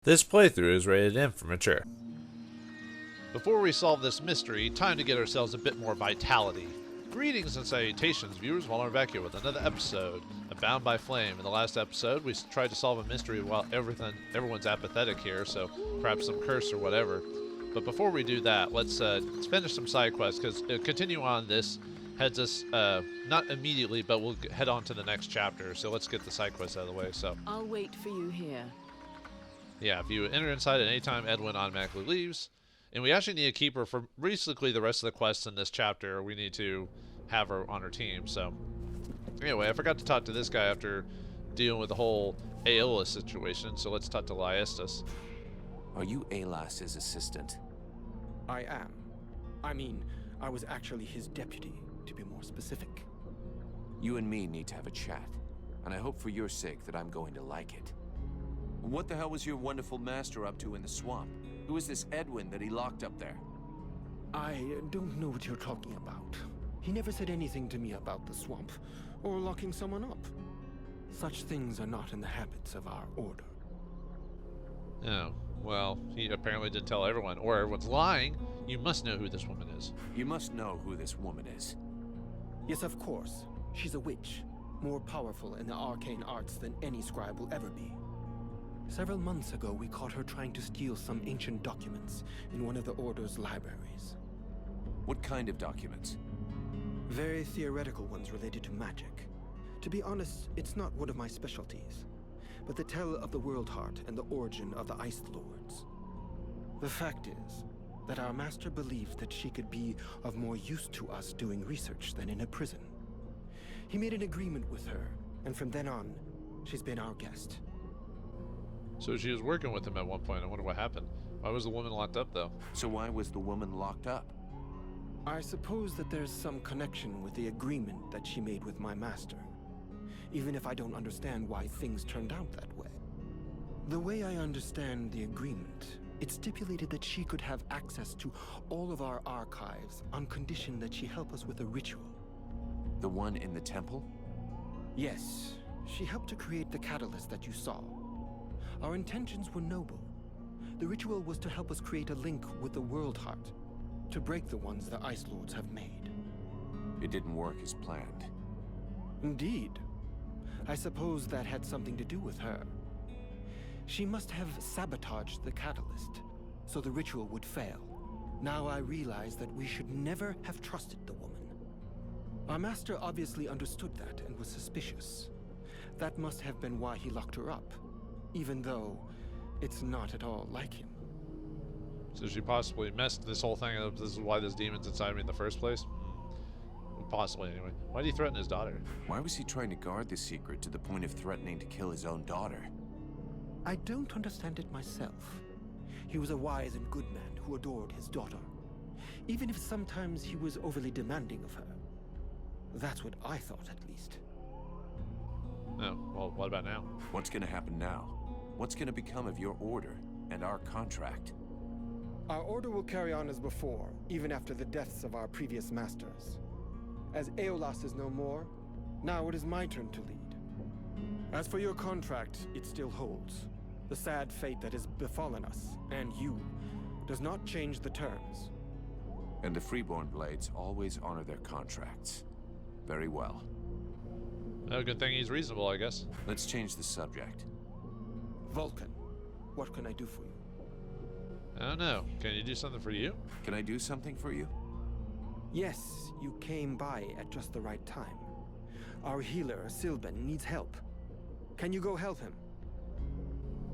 This playthrough is rated M for mature. Before we solve this mystery, time to get ourselves a bit more vitality. Greetings and salutations, viewers. Vauldemare here with another episode of Bound by Flame. In the last episode, we tried to solve a mystery while everyone's apathetic here, so perhaps some curse or whatever. But before we do that, let's finish some side quests, because continue on this heads us, not immediately, but we'll head on to the next chapter. So let's get the side quests out of the way. So I'll wait for you here. yeah, if you enter inside at any time, Edwin automatically leaves. And we actually need a keeper for basically the rest of the quests in this chapter. We need to have her on our team. So anyway, I forgot to talk to this guy after dealing with the whole Aeolus situation. So let's talk to Lyestas. Are you Aeolas's assistant? I am. I was actually his deputy, to be more specific. You and me need to have a chat, and I hope for your sake that I'm going to like it. What the hell was your wonderful master up to in the swamp? Who is this Edwin that he locked up there? I don't know what you're talking about. He never said anything to me about the swamp, or locking someone up. Such things are not in the habits of our order. Oh, well, he apparently didn't tell everyone, or everyone's lying. You must know who this woman is. You must know who this woman is. Yes, of course. She's a witch, more powerful in the arcane arts than any scribe will ever be. Several months ago, we caught her trying to steal some ancient documents in one of the Order's libraries. What kind of documents? Very theoretical ones related to magic. To be honest, it's not one of my specialties, but the tell of the World Heart and the origin of the Ice Lords. The fact is that our master believed that she could be of more use to us doing research than in a prison. He made an agreement with her, and from then on, she's been our guest. So she was working with him at one point. I wonder what happened. Why was the woman locked up, though? So why was the woman locked up? I suppose that there's some connection with the agreement that she made with my master, even if I don't understand why things turned out that way. The way I understand the agreement, it stipulated that she could have access to all of our archives on condition that she help us with a ritual. The one in the temple? Yes, she helped to create the catalyst that you saw. Our intentions were noble. The ritual was to help us create a link with the World Heart, to break the ones the Ice Lords have made. It didn't work as planned. Indeed. I suppose that had something to do with her. She must have sabotaged the catalyst, so the ritual would fail. Now I realize that we should never have trusted the woman. Our master obviously understood that and was suspicious. That must have been why he locked her up, even though it's not at all like him. So she possibly messed this whole thing up. This is why this demon's inside me in the first place? Possibly, anyway. Why did he threaten his daughter? Why was he trying to guard the secret to the point of threatening to kill his own daughter? I don't understand it myself. He was a wise and good man who adored his daughter, even if sometimes he was overly demanding of her. That's what I thought, at least. No, well, what about now? What's going to happen now? What's going to become of your order and our contract? Our order will carry on as before, even after the deaths of our previous masters. As Aeolas is no more, now it is my turn to lead. As for your contract, it still holds. The sad fate that has befallen us, and you, does not change the terms. And the Freeborn Blades always honor their contracts. Very well. Oh, good thing he's reasonable, I guess. Let's change the subject. Vulcan, what can I do for you? I don't know. Can you do something for you? Can I do something for you? Yes, you came by at just the right time. Our healer, Sylvan, needs help. Can you go help him?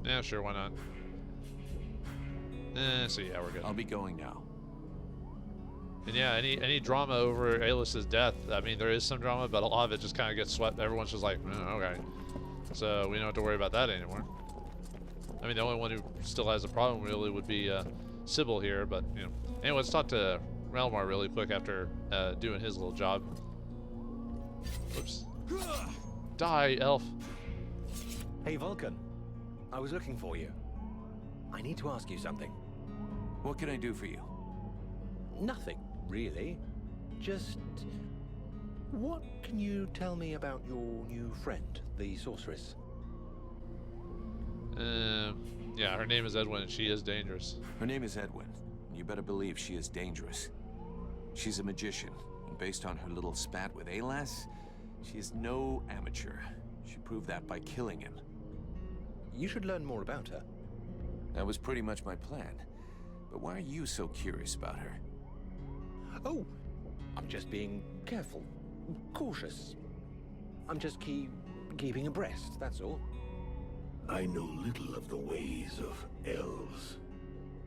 Yeah, sure, why not? So yeah, we're good. I'll be going now. And yeah, any drama over Aeolus's death, I mean, there is some drama, but a lot of it just kind of gets swept. Everyone's just like, okay. So we don't have to worry about that anymore. I mean, the only one who still has a problem really would be Sybil here, but, you know. Anyway, let's talk to Vauldemare really quick after doing his little job. Oops. Die, elf. Hey, Vulcan. I was looking for you. I need to ask you something. What can I do for you? Nothing, really. Just... what can you tell me about your new friend, the sorceress? Yeah, her name is Edwin, and she is dangerous. Her name is Edwin, and you better believe she is dangerous. She's a magician, and based on her little spat with Alas, she is no amateur. She proved that by killing him. You should learn more about her. That was pretty much my plan. But why are you so curious about her? Oh, I'm just being careful, cautious. I'm just keeping abreast, that's all. I know little of the ways of elves.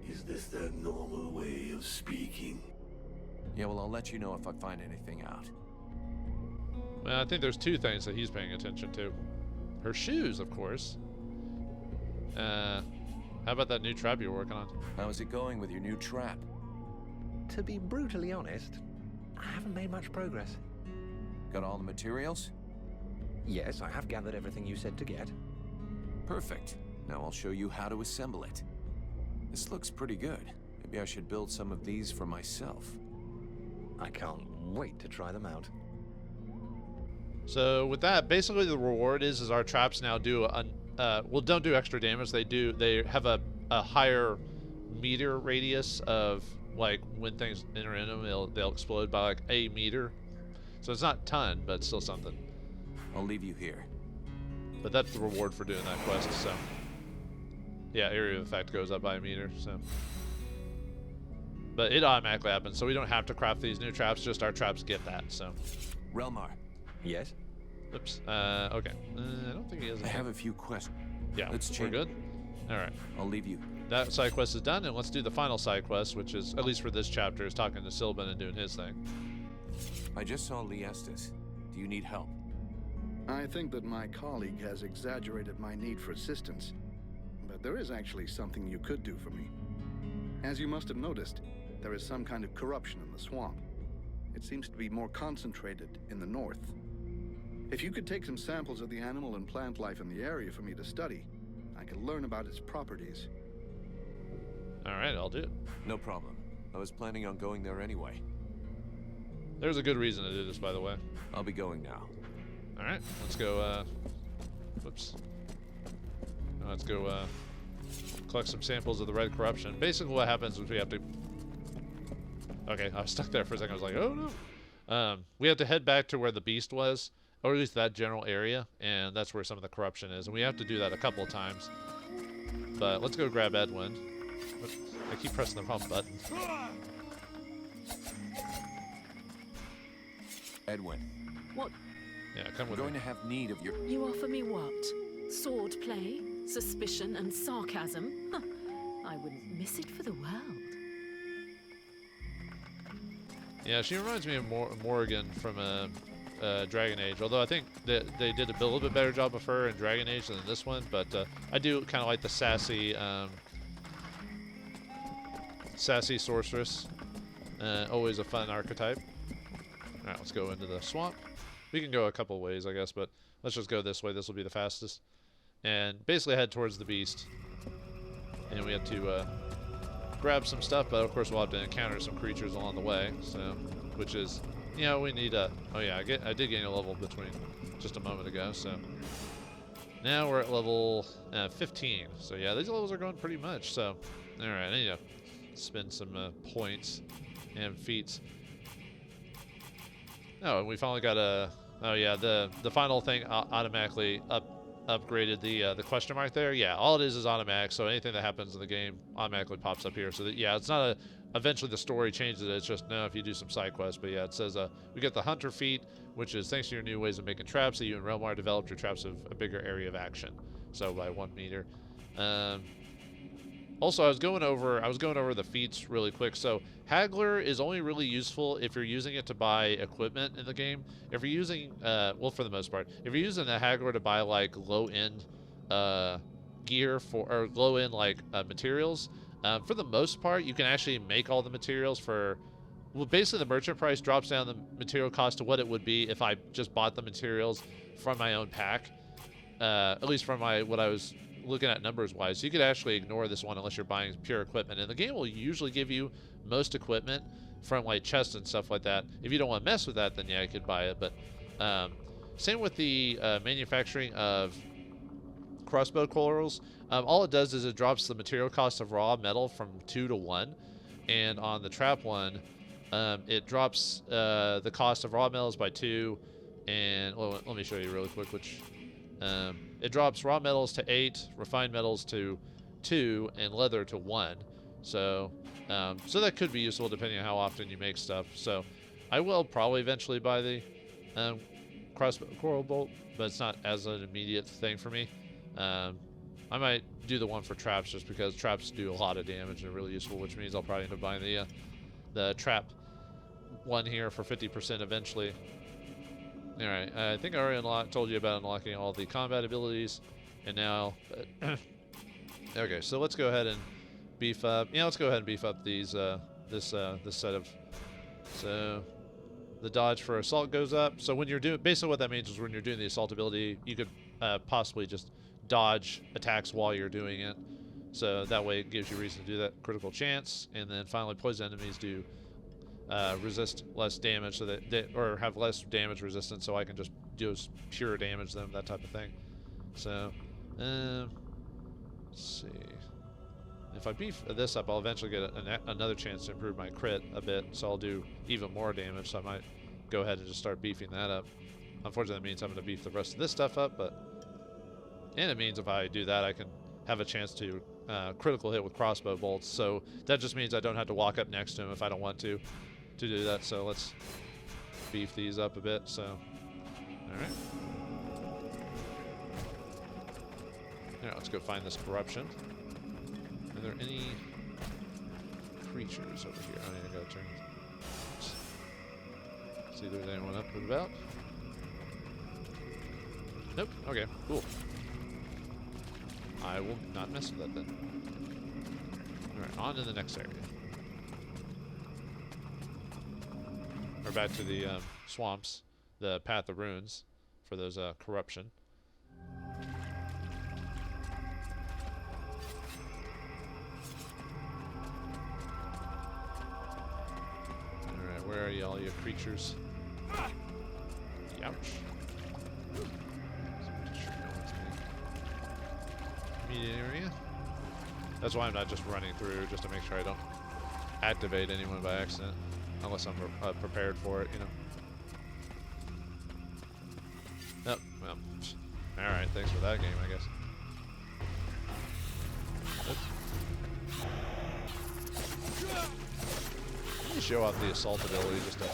Is this their normal way of speaking? Yeah, well, I'll let you know if I find anything out. Well, I think there's two things that he's paying attention to. Her shoes, of course. How about that new trap you're working on? How's it going with your new trap? To be brutally honest, I haven't made much progress. Got all the materials? Yes, I have gathered everything you said to get. Perfect. Now I'll show you how to assemble it. This looks pretty good. Maybe I should build some of these for myself. I can't wait to try them out. So with that, basically the reward is our traps now do well, don't do extra damage. They have a higher meter radius of, like, when things enter in them, they'll explode by like a meter. So it's not a ton, but it's still something. I'll leave you here. But that's the reward for doing that quest. So yeah, area of effect goes up by a meter. So, but it automatically happens, so we don't have to craft these new traps. Just our traps get that. So. Relmar. Yes? Oops. Okay. I don't think he has. I have a few questions. Yeah. Let's we're change. good. All right. I'll leave you. That side quest is done, and let's do the final side quest, which is, at least for this chapter, is talking to Sylvan and doing his thing. I just saw Liestis. Do you need help? I think that my colleague has exaggerated my need for assistance, but there is actually something you could do for me. As you must have noticed, there is some kind of corruption in the swamp. It seems to be more concentrated in the north. If you could take some samples of the animal and plant life in the area for me to study, I could learn about its properties. All right, I'll do it. No problem. I was planning on going there anyway. There's a good reason to do this, by the way. I'll be going now. All right, let's go, whoops. Let's go, collect some samples of the red corruption. Basically what happens is we have to... Okay, I was stuck there for a second. I was like, oh no. We have to head back to where the beast was, or at least that general area, and that's where some of the corruption is. And we have to do that a couple of times. But let's go grab Edwin. Oops, I keep pressing the wrong button. Edwin. What? Yeah, come We're with going me. to have need of your... You offer me what? Sword play, suspicion, and sarcasm? Huh. I wouldn't miss it for the world. Yeah, she reminds me of Morrigan from Dragon Age, although I think that they did a little bit better job of her in Dragon Age than this one, but I do kind of like the sassy sorceress. Always a fun archetype. All right, let's go into the swamp. We can go a couple ways, I guess, but let's just go this way. This will be the fastest. And basically head towards the beast. And we have to grab some stuff, but of course we'll have to encounter some creatures along the way. So, which is, you know, we need a... Oh yeah, I did gain a level between just a moment ago, so... Now we're at level 15. So yeah, these levels are going pretty much, so... Alright, I need to spend some points and feats. Oh, and we finally got a... Oh yeah, the final thing automatically upgraded the question mark there. Yeah, all it is automatic, so anything that happens in the game automatically pops up here. So that, yeah, it's not a... Eventually the story changes it. It's just, no, if you do some side quests. But yeah, it says we get the Hunter feat, which is thanks to your new ways of making traps that you and Relmar developed, your traps have a bigger area of action. So by 1 meter. Also, I was going over the feats really quick. So Haggler is only really useful if you're using it to buy equipment in the game. If you're using, well, for the most part, if you're using a Haggler to buy like low-end gear or low-end like materials, for the most part, you can actually make all the materials for. Well, basically, the merchant price drops down the material cost to what it would be if I just bought the materials from my own pack. At least from what I was looking at numbers-wise. So you could actually ignore this one unless you're buying pure equipment. And the game will usually give you most equipment from like chests and stuff like that. If you don't want to mess with that, then yeah, you could buy it. But same with the manufacturing of crossbow coils, all it does is it drops the material cost of raw metal from 2 to 1. And on the trap one, it drops the cost of raw metals by 2. And well, let me show you really quick which. It drops raw metals to 8, refined metals to 2, and leather to 1. So, so that could be useful depending on how often you make stuff. So, I will probably eventually buy the crossbow coil bolt, but it's not as an immediate thing for me. I might do the one for traps just because traps do a lot of damage and are really useful, which means I'll probably end up buying the trap one here for 50% eventually. Alright, I think I already told you about unlocking all the combat abilities, and now, okay, so let's go ahead and beef up, let's go ahead and beef up these, this set of, so, the dodge for assault goes up, so when you're doing, basically what that means is when you're doing the assault ability, you could possibly just dodge attacks while you're doing it, so that way it gives you reason to do that critical chance, and then finally poison enemies do resist less damage, so that or have less damage resistance, so I can just do pure damage them, that type of thing. So, let's see. If I beef this up, I'll eventually get another chance to improve my crit a bit, so I'll do even more damage. So I might go ahead and just start beefing that up. Unfortunately, that means I'm going to beef the rest of this stuff up, and it means if I do that, I can have a chance to critical hit with crossbow bolts. So that just means I don't have to walk up next to him if I don't want to do that. So let's beef these up a bit. So, all right. Now let's go find this corruption. Are there any creatures over here? Oh, yeah, I gotta turn. See if there's anyone up and about. Nope. Okay, cool. I will not mess with that then. Alright, on to the next area. We're back to the swamps, the Path of Runes, for those corruption. Alright, where are you, all you creatures? Ouch. Immediate area. That's why I'm not just running through, just to make sure I don't activate anyone by accident, unless I'm prepared for it, you know. Oh, well, all right. Thanks for that game, I guess. Let me show off the assault ability just to.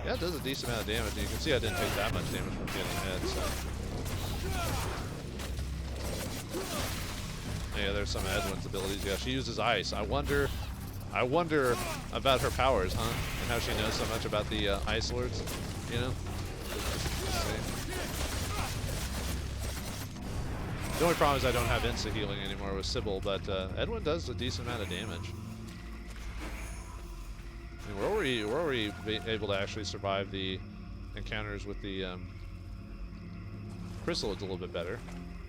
Yeah, it does a decent amount of damage. And you can see I didn't take that much damage from getting hit. So. Yeah, there's some of Edwin's abilities. Yeah, she uses ice. I wonder about her powers, huh? And how she knows so much about the ice lords, you know? The only problem is I don't have insta healing anymore with Sybil, but Edwin does a decent amount of damage. I mean, where were we able to actually survive the encounters with the crystal? It's a little bit better.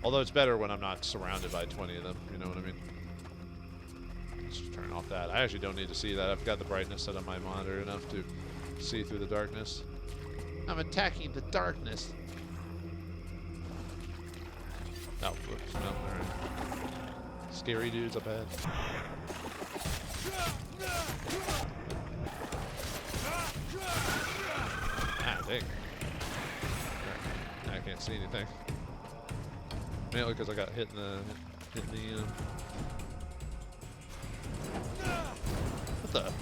Although it's better when I'm not surrounded by 20 of them, you know what I mean? Let's just turn off that. I actually don't need to see that. I've got the brightness set on my monitor enough to see through the darkness. I'm attacking the darkness. Oh, whoops. No, alright. Scary dudes up ahead. Ah, dang. I can't see anything. Mainly because I got hit in the what the?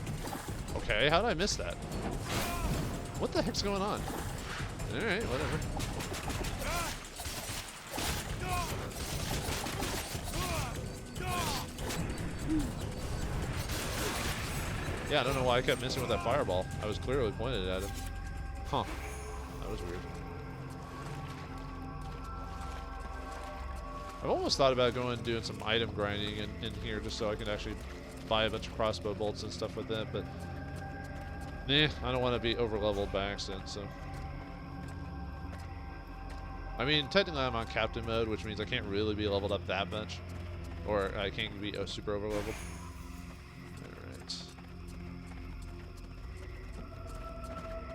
Okay, how did I miss that? What the heck's going on? Alright, whatever. Nice. Yeah, I don't know why I kept missing with that fireball. I was clearly pointed at him. Huh. That was weird. I've almost thought about going and doing some item grinding in here just so I can actually buy a bunch of crossbow bolts and stuff with that, but nah, I don't want to be over-leveled by accident, so. I mean, technically I'm on captain mode, which means I can't really be leveled up that much, or I can't be super over-leveled. Alright.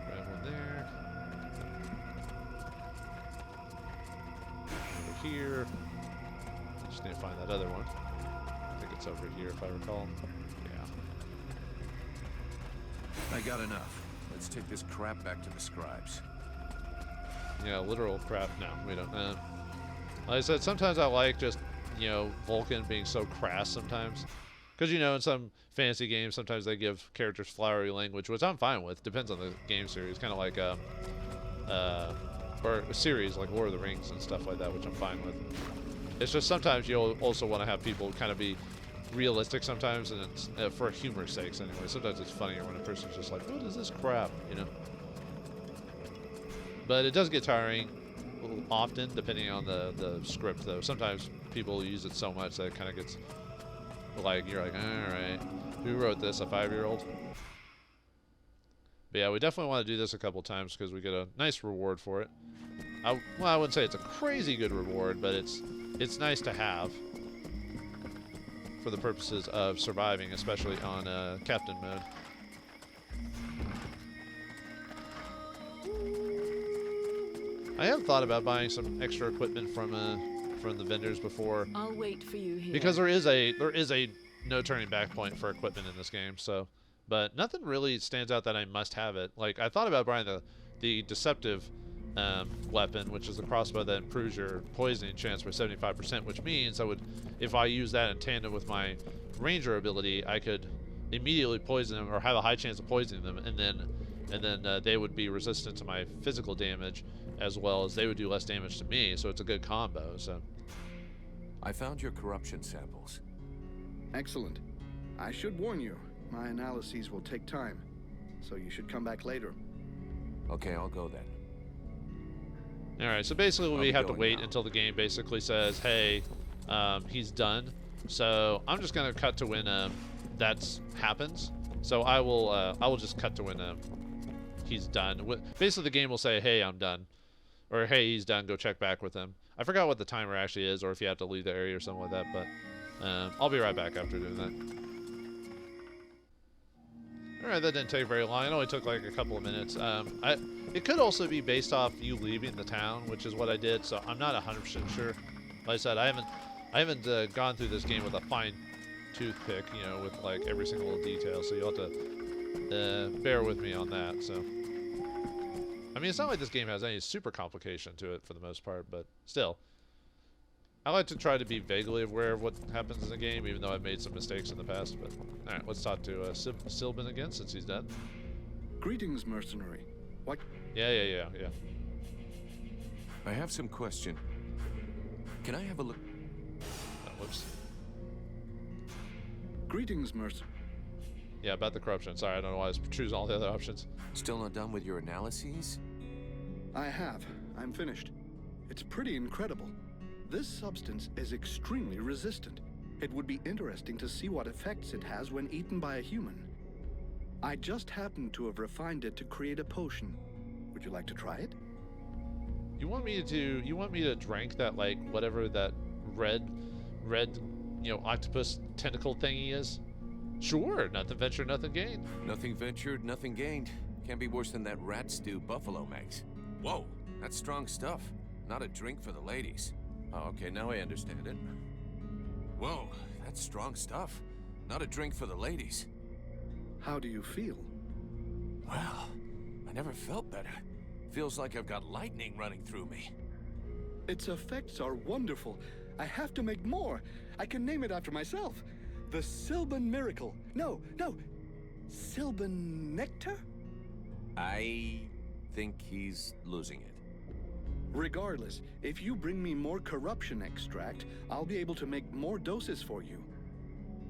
Grab one there. find that other one. I think it's over here if I recall. Yeah. I got enough. Let's take this crap back to the scribes. Yeah, literal crap. No, we don't. Like I said, sometimes I like just, you know, Vulcan being so crass sometimes. Because, you know, in some fantasy games, sometimes they give characters flowery language, which I'm fine with. Depends on the game series. Kind of like, or a series like Lord of the Rings and stuff like that, which I'm fine with. It's just sometimes you'll also want to have people kind of be realistic sometimes, and it's for humor's sakes anyway. Sometimes it's funnier when a person's just like, what is this crap, you know? But it does get tiring often, depending on the script, though. Sometimes people use it so much that it kind of gets like, you're like, all right, who wrote this, a 5-year-old? But yeah, we definitely want to do this a couple times because we get a nice reward for it. Well, I wouldn't say it's a crazy good reward, but it's nice to have for the purposes of surviving, especially on captain mode. I have thought about buying some extra equipment from the vendors before. I'll wait for you here. Because there is a no turning back point for equipment in this game, so. But nothing really stands out that I must have it. Like, I thought about buying the deceptive weapon, which is the crossbow that improves your poisoning chance by 75%, which means if I use that in tandem with my ranger ability, I could immediately poison them or have a high chance of poisoning them, and then they would be resistant to my physical damage, as well as they would do less damage to me. So it's a good combo. So I found your corruption samples. Excellent. I should warn you, my analyses will take time, so you should come back later. Okay, I'll go then. Alright, so basically we have to wait until the game basically says, hey, he's done. So I'm just going to cut to when that happens. So I will just cut to when he's done. Basically the game will say, hey, I'm done. Or, hey, he's done, go check back with him. I forgot what the timer actually is, or if you have to leave the area or something like that, but I'll be right back after doing that. Alright, that didn't take very long. It only took like a couple of minutes. It could also be based off you leaving the town, which is what I did, so I'm not 100% sure. Like I said, I haven't gone through this game with a fine toothpick, you know, with like every single little detail, so you'll have to bear with me on that. So, I mean, it's not like this game has any super complication to it for the most part, but still. I like to try to be vaguely aware of what happens in the game, even though I've made some mistakes in the past. But alright, let's talk to Sylvan again, since he's dead. Greetings, mercenary. What? Yeah. I have some question. Can I have a look? Oh, whoops. Greetings, mercenary. Yeah, about the corruption. Sorry, I don't know why I was choosing all the other options. Still not done with your analyses? I have. I'm finished. It's pretty incredible. This substance is extremely resistant. It would be interesting to see what effects it has when eaten by a human. I just happened to have refined it to create a potion. Would you like to try it? You want me to drink that, like, whatever that red, you know, octopus tentacle thingy is? Sure, nothing ventured, nothing gained. Nothing ventured, nothing gained. Can't be worse than that rat stew Buffalo makes. Whoa, that's strong stuff. Not a drink for the ladies. Oh, okay, now I understand it. Whoa, that's strong stuff. Not a drink for the ladies. How do you feel? Well, I never felt better. Feels like I've got lightning running through me. Its effects are wonderful. I have to make more. I can name it after myself. The Sylvan Miracle. No. Sylvan Nectar? I think he's losing it. Regardless, if you bring me more corruption extract, I'll be able to make more doses for you.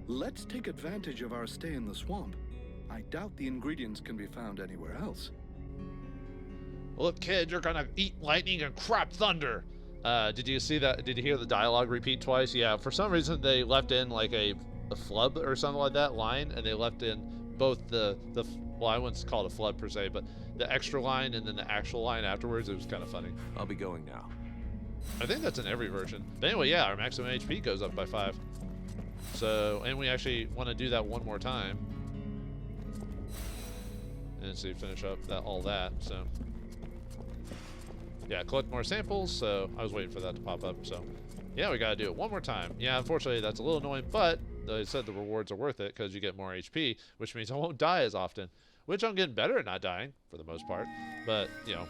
Let's take advantage of our stay in the swamp. I doubt the ingredients can be found anywhere else. Look, kid, you're gonna eat lightning and crap thunder. Did you see that? Did you hear the dialogue repeat twice? Yeah, for some reason they left in like a flub or something like that line, and they left in both the well, I wouldn't call it a flub per se, but the extra line and then the actual line afterwards. It was kind of funny. I'll be going now. I think that's in every version. But anyway, yeah, our maximum HP goes up by 5. So, and we actually want to do that one more time. And so you finish up all that, so. Yeah, collect more samples, so I was waiting for that to pop up, so. Yeah, we gotta do it one more time. Yeah, unfortunately that's a little annoying, but they said the rewards are worth it because you get more HP, which means I won't die as often. Which I'm getting better at not dying, for the most part. But, you know,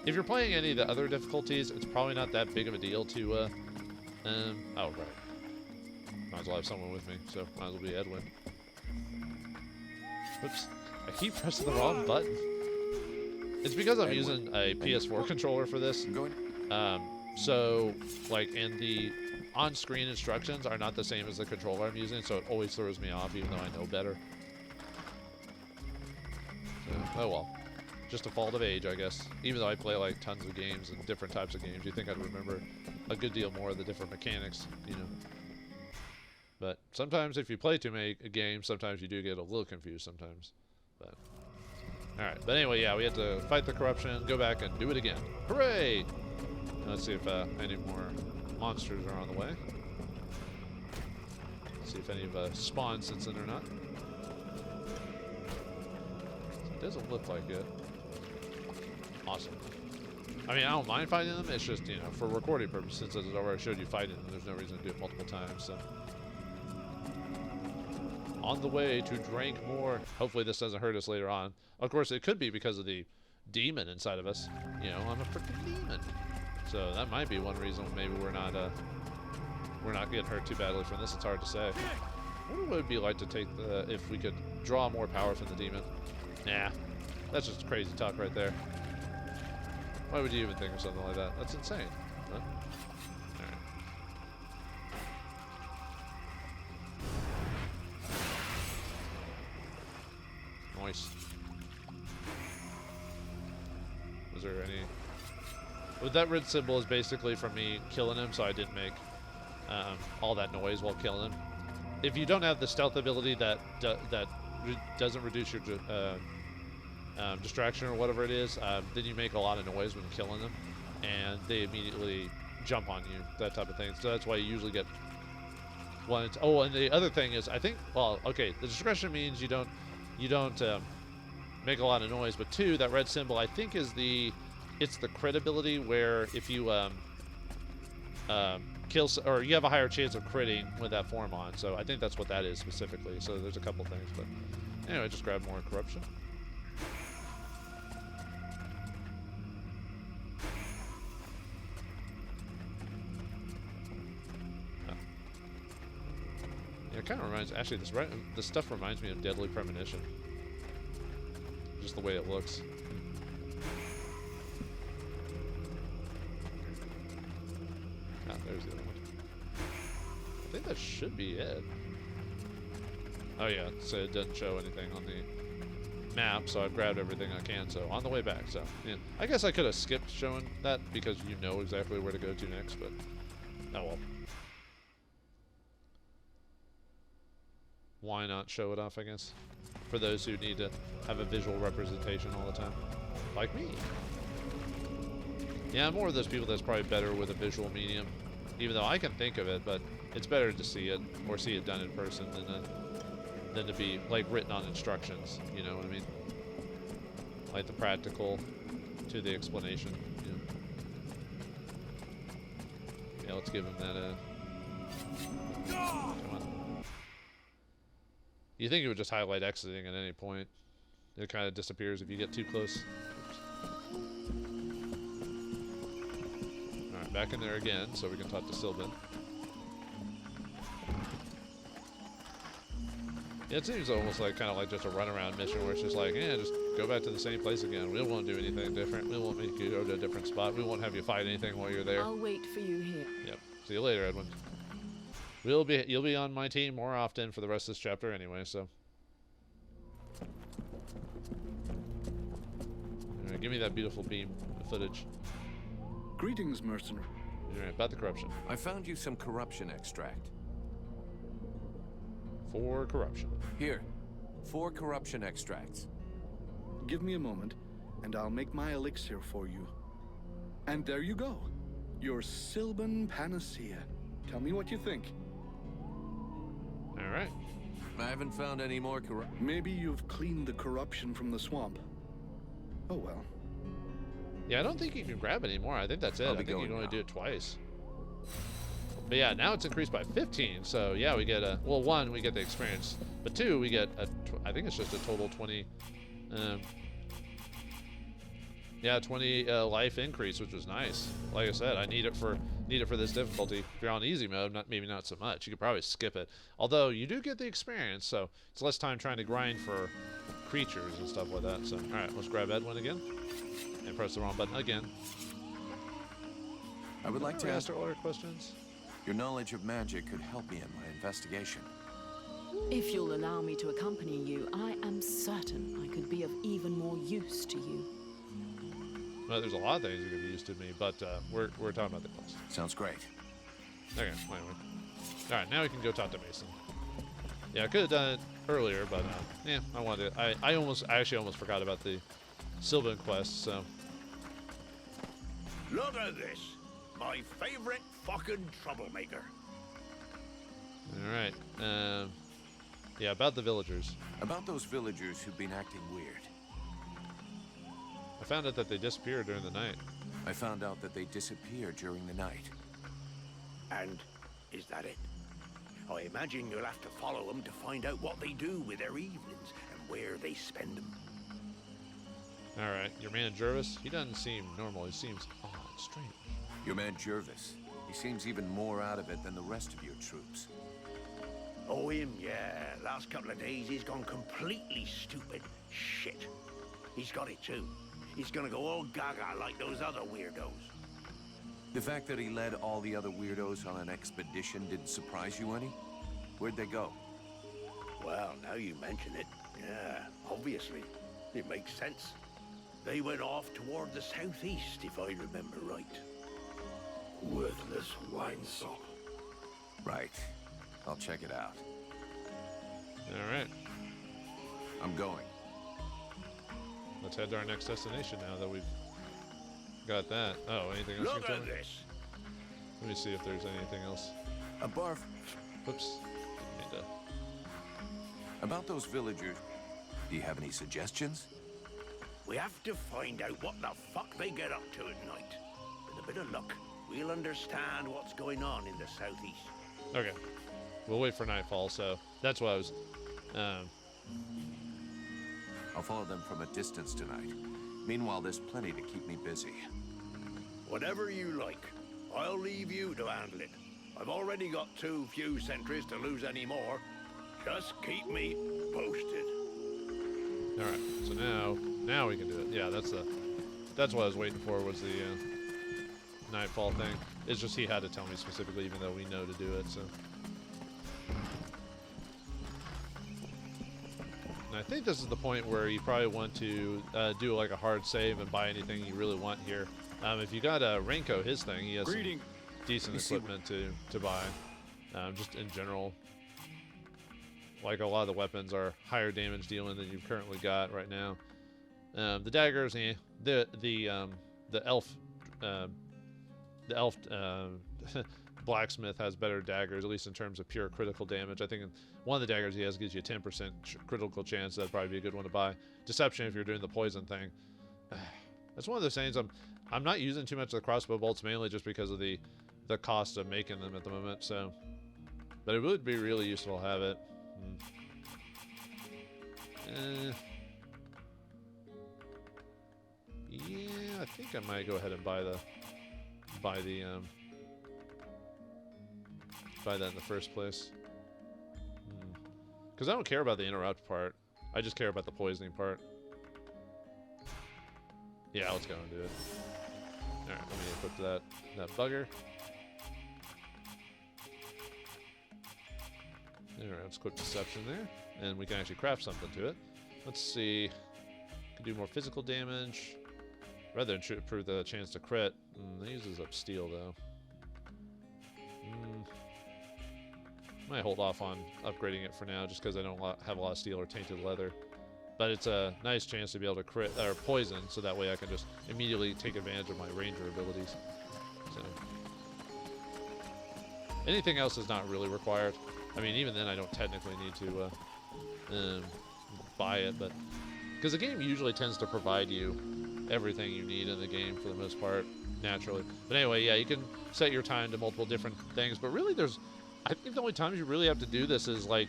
if you're playing any of the other difficulties, it's probably not that big of a deal to, oh, right. Might as well have someone with me, so might as well be Edwin. Oops. I keep pressing the wrong button. It's because I'm using a PS4 controller for this. So, like, and the on-screen instructions are not the same as the controller I'm using, so it always throws me off, even though I know better. So, oh well. Just a fault of age, I guess. Even though I play, like, tons of games and different types of games, you'd think I'd remember a good deal more of the different mechanics, you know. But sometimes if you play too many games, sometimes you do get a little confused sometimes. But alright, but anyway, yeah, we had to fight the corruption, go back and do it again. Hooray! Let's see if any more monsters are on the way. See if any of spawn sits in or not. It doesn't look like it. Awesome. I mean, I don't mind fighting them. It's just, you know, for recording purposes, since I've already showed you fighting them, there's no reason to do it multiple times. So, on the way to drink more. Hopefully, this doesn't hurt us later on. Of course, it could be because of the demon inside of us. You know, I'm a freaking demon. So that might be one reason maybe we're not getting hurt too badly from this. It's hard to say. I wonder what it would be like to take the if we could draw more power from the demon. Nah, that's just crazy talk right there. Why would you even think of something like that? That's insane. Huh? Alright. Nice. Was there any... Well, that red symbol is basically from me killing him, so I didn't make all that noise while killing him. If you don't have the stealth ability that doesn't reduce your distraction or whatever it is, then you make a lot of noise when killing them, and they immediately jump on you, that type of thing. So that's why you usually get one. Oh, and the other thing is, I think, well, okay, the discretion means you don't make a lot of noise, but two, that red symbol I think is it's the crit ability where if you kill, or you have a higher chance of critting with that form on. So I think that's what that is specifically. So there's a couple things, but anyway, just grab more corruption. It kind of reminds, actually, this stuff reminds me of Deadly Premonition. Just the way it looks. Ah, there's the other one. I think that should be it. Oh yeah, so it doesn't show anything on the map, so I've grabbed everything I can, so on the way back, so, yeah. I guess I could have skipped showing that because you know exactly where to go to next, but, oh well. Why not show it off, I guess? For those who need to have a visual representation all the time. Like me. Yeah, I'm more of those people that's probably better with a visual medium. Even though I can think of it, but it's better to see it, or see it done in person than to be, like, written on instructions. You know what I mean? Like the practical to the explanation. You know? Yeah, let's give him that, Come on. You think it would just highlight exiting at any point. It kind of disappears if you get too close. Alright, back in there again so we can talk to Sylvan. Yeah, it seems almost like kind of like just a runaround mission where it's just like, yeah, just go back to the same place again. We won't do anything different. We won't make you go to a different spot. We won't have you fight anything while you're there. I'll wait for you here. Yep. See you later, Edwin. You'll be on my team more often for the rest of this chapter anyway, so. Alright, give me that beautiful beam footage. Greetings, mercenary. Alright, about the corruption. I found you some corruption extract. 4 corruption. Here, 4 corruption extracts. Give me a moment, and I'll make my elixir for you. And there you go. Your Sylvan Panacea. Tell me what you think. Alright. I haven't found any more Maybe you've cleaned the corruption from the swamp. Oh well. Yeah, I don't think you can grab it anymore. I think that's it. I think you can only do it twice. But yeah, now it's increased by 15. So yeah, we get a, well, 1, we get the experience, but 2, we get a, I think it's just a total 20, yeah, 20 life increase, which was nice. Like I said, I need it for this difficulty. If you're on easy mode, maybe not so much. You could probably skip it. Although you do get the experience, so it's less time trying to grind for creatures and stuff like that. So all right, let's grab Edwin again and press the wrong button again. I would like to ask all our questions. Your knowledge of magic could help me in my investigation. If you'll allow me to accompany you, I am certain I could be of even more use to you. Well, there's a lot of things you could be used to me, but we're talking about the quest. Sounds great. Okay, anyway. All right, now we can go talk to Mason. Yeah, I could have done it earlier, but yeah, I wanted to. I actually almost forgot about the Sylvan quest, so. Look at this. My favorite fucking troublemaker. All right. Yeah, about the villagers. About those villagers who've been acting weird. I found out that they disappeared during the night. I found out that they disappeared during the night. And is that it? I imagine you'll have to follow them to find out what they do with their evenings and where they spend them. All right, your man Jervis, he doesn't seem normal. He seems odd, strange. Your man Jervis. He seems even more out of it than the rest of your troops. Oh, him, yeah. Last couple of days, he's gone completely stupid. Shit. He's got it, too. He's gonna go all gaga like those other weirdos. The fact that he led all the other weirdos on an expedition didn't surprise you any? Where'd they go? Well, now you mention it, yeah, obviously. It makes sense. They went off toward the southeast, if I remember right. Worthless wine sop. Right. I'll check it out. All right, I'm going. let's head to our next destination now that we've got that. Oh, anything else you Look can at tell me? this. Let me see if there's anything else. A barf. Whoops. Need to- About those villagers, do you have any suggestions? We have to find out what the fuck they get up to at night. With a bit of luck, we'll understand what's going on in the southeast. Okay. We'll wait for nightfall, so that's what I was. I'll follow them from a distance tonight. Meanwhile, there's plenty to keep me busy. Whatever you like. I'll leave you to handle it. I've already got too few sentries to lose any more. Just keep me posted. All right. So now we can do it. Yeah, that's what I was waiting for was the nightfall thing. It's just he had to tell me specifically, even though we know to do it. So. And I think this is the point where you probably want to do like a hard save and buy anything you really want here. If you got Renko, his thing, he has some decent equipment to buy. Just in general, like a lot of the weapons are higher damage dealing than you've currently got right now. The daggers, the elf blacksmith has better daggers, at least in terms of pure critical damage. I think one of the daggers he has gives you a 10% critical chance. That'd probably be a good one to buy. Deception, if you're doing the poison thing. That's one of those things I'm not using too much of the crossbow bolts, mainly just because of the cost of making them at the moment. So, but it would be really useful to have it. Yeah, I think I might go ahead and buy that in the first place. Because I don't care about the interrupt part. I just care about the poisoning part. Yeah, let's go and do it. Alright, let me equip that bugger. Alright, let's equip Deception there. And we can actually craft something to it. Let's see. Can do more physical damage. Rather than improve the chance to crit. That uses up steel though. Might hold off on upgrading it for now, just because I don't have a lot of steel or tainted leather. But it's a nice chance to be able to crit or poison, so that way I can just immediately take advantage of my ranger abilities. So anything else is not really required. I mean, even then, I don't technically need to buy it, but because the game usually tends to provide you everything you need in the game for the most part. naturally. But anyway, yeah, you can set your time to multiple different things. But really, I think the only times you really have to do this is like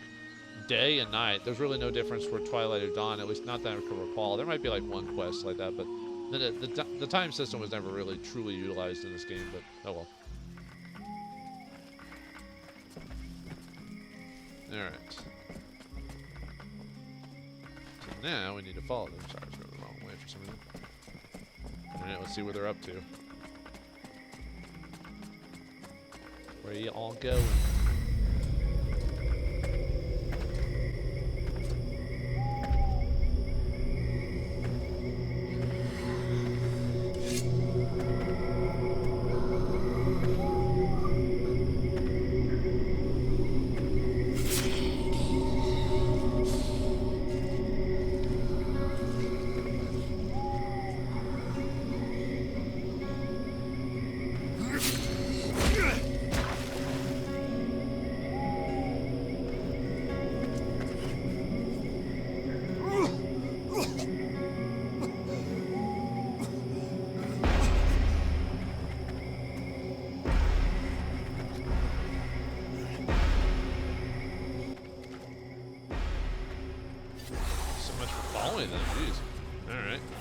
day and night. There's really no difference for Twilight or Dawn, at least not that I can recall. There might be like one quest like that, but the time system was never really truly utilized in this game, but oh well. Alright. So now we need to follow them. Sorry, I was going the wrong way for some reason. Alright, let's see where they're up to. Where are you all going?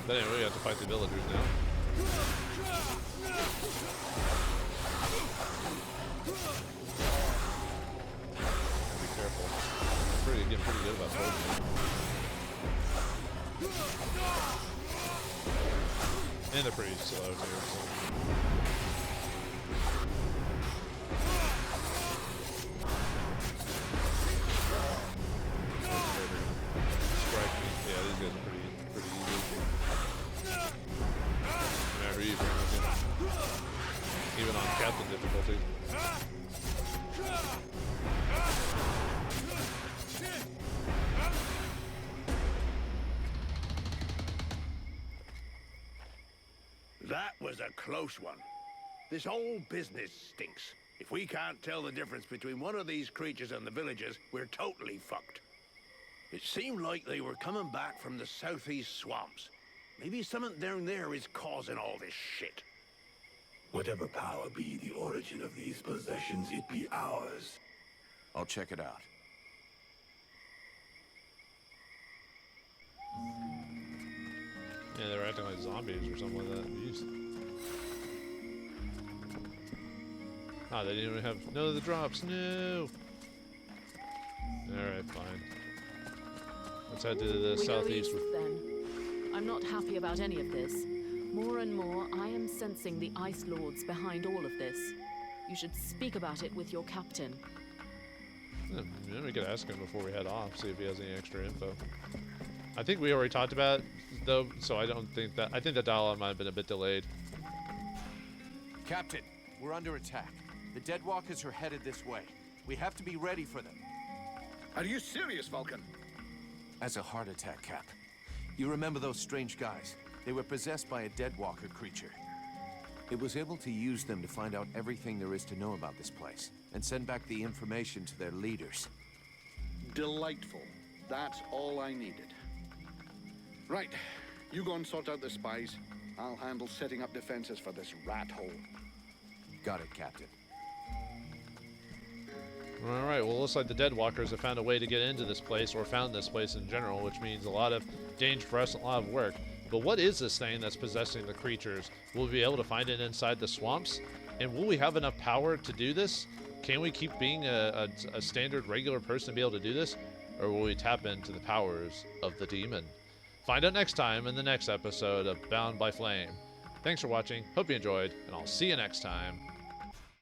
But anyway, we have to fight the villagers now. Be careful. Getting pretty good about holding it. And they're pretty slow too. So. Strike me. Yeah, these guys are pretty easy. Whenever you bring them in. Even on captain difficulty. That was a close one. This whole business stinks. If we can't tell the difference between one of these creatures and the villagers, we're totally fucked. It seemed like they were coming back from the southeast swamps. Maybe something down there is causing all this shit. Whatever power be the origin of these possessions, it be ours. I'll check it out. Yeah, they were acting like zombies or something like that. Jeez. Ah, they didn't even have none of the drops. No. All right, fine. Let's head to the southeast. We go east, then. I'm not happy about any of this. More and more, I am sensing the Ice Lords behind all of this. You should speak about it with your captain. Yeah, we could ask him before we head off, see if he has any extra info. I think we already talked about it, though, so I don't think that... I think the dialogue might have been a bit delayed. Captain, we're under attack. The Deadwalkers are headed this way. We have to be ready for them. Are you serious, Vulcan? As a heart attack, Cap. You remember those strange guys? They were possessed by a Deadwalker creature. It was able to use them to find out everything there is to know about this place, and send back the information to their leaders. Delightful. That's all I needed. Right, you go and sort out the spies. I'll handle setting up defenses for this rat hole. Got it, Captain. Alright, well, it looks like the Deadwalkers have found a way to get into this place, or found this place in general, which means a lot of danger for us and a lot of work. But what is this thing that's possessing the creatures? Will we be able to find it inside the swamps? And will we have enough power to do this? Can we keep being a standard regular person to be able to do this? Or will we tap into the powers of the demon? Find out next time in the next episode of Bound by Flame. Thanks for watching, hope you enjoyed, and I'll see you next time.